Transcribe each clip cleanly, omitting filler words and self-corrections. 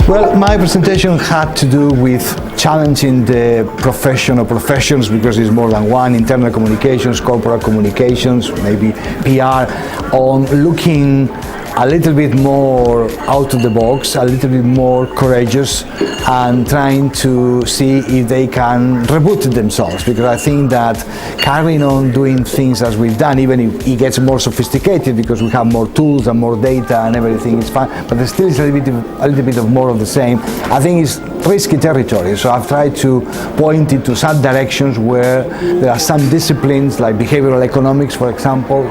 Well, my presentation had to do with challenging the profession or professions, because it's more than one: internal communications, corporate communications, maybe PR, on looking a little bit more out of the box, a little bit more courageous, and trying to see if they can reboot themselves, because I think that carrying on doing things as we've done, even if it gets more sophisticated because we have more tools and more data and everything, is fine, but there still is a little bit of more of the same. I think it's risky territory, so I've tried to point into some directions where there are some disciplines like behavioral economics, for example,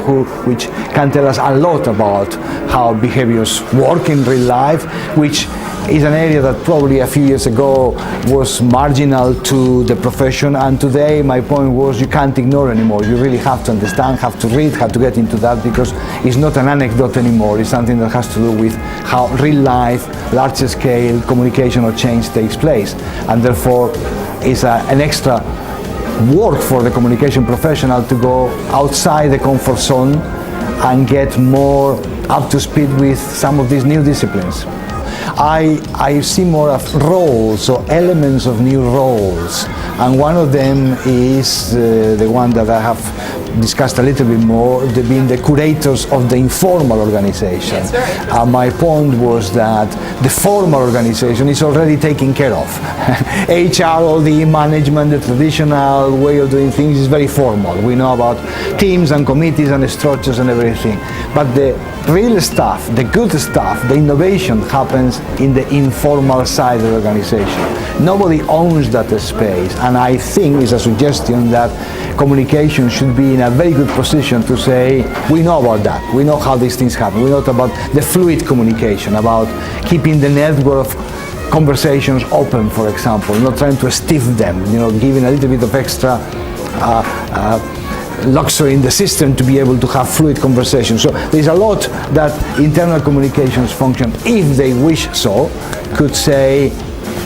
which can tell us a lot about how behaviors work in real life, which is an area that probably a few years ago was marginal to the profession, and today my point was you can't ignore anymore. You really have to understand, have to read, have to get into that, because it's not an anecdote anymore. It's something that has to do with how real life, large scale communication or change takes place, and therefore it's an extra work for the communication professional to go outside the comfort zone and get more up to speed with some of these new disciplines. I see more of roles or elements of new roles, and one of them is the one that I have discussed a little bit more, being the curators of the informal organization. My point was that the formal organization is already taken care of. HR, all the management, the traditional way of doing things is very formal. We know about teams and committees and structures and everything. But the real stuff, the good stuff, the innovation happens in the informal side of the organization. Nobody owns that space, and I think it's a suggestion that communication should be in a very good position to say, we know about that, we know how these things happen, we know about the fluid communication, about keeping the network of conversations open, for example, not trying to stiff them, giving a little bit of extra luxury in the system to be able to have fluid conversations. So there's a lot that internal communications function, if they wish so, could say,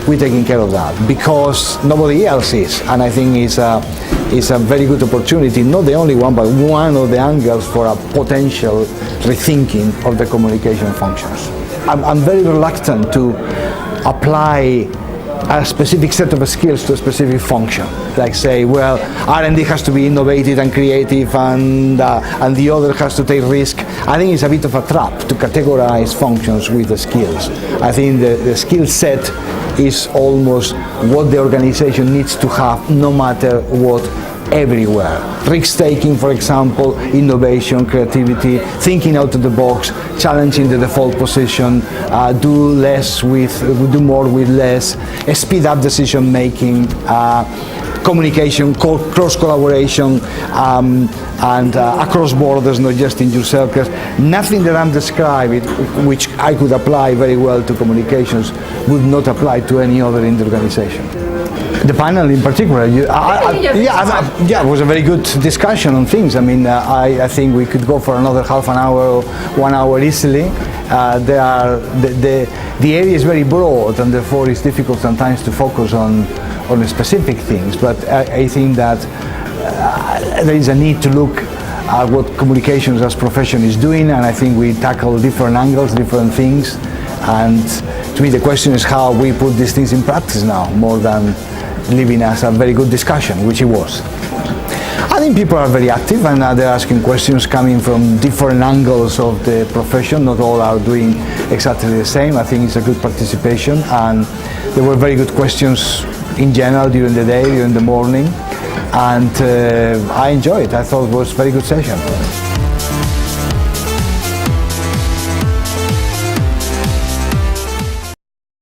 we're taking care of that, because nobody else is. And I think it's a very good opportunity, not the only one, but one of the angles for a potential rethinking of the communication functions. I'm very reluctant to apply a specific set of skills to a specific function. Like say, well, R&D has to be innovative and creative, and the other has to take risk. I think it's a bit of a trap to categorize functions with the skills. I think the skill set is almost what the organization needs to have, no matter what, everywhere. Risk-taking, for example, innovation, creativity, thinking out of the box, challenging the default position, do more with less, speed up decision-making, communication, cross-collaboration, and across borders, not just in your circles. Nothing that I'm describing, which I could apply very well to communications, would not apply to any other in the organization. The panel in particular, it was a very good discussion on things. I mean, I think we could go for another half an hour or 1 hour easily. The area is very broad, and therefore it's difficult sometimes to focus on specific things, but I think that there is a need to look at what communications as profession is doing, and I think we tackle different angles, different things, and to me the question is how we put these things in practice now, more than leaving as a very good discussion, which it was. I think people are very active, and they're asking questions coming from different angles of the profession. Not all are doing exactly the same. I think it's a good participation, and there were very good questions in general during the day, during the morning, and I enjoyed it. I thought it was a very good session.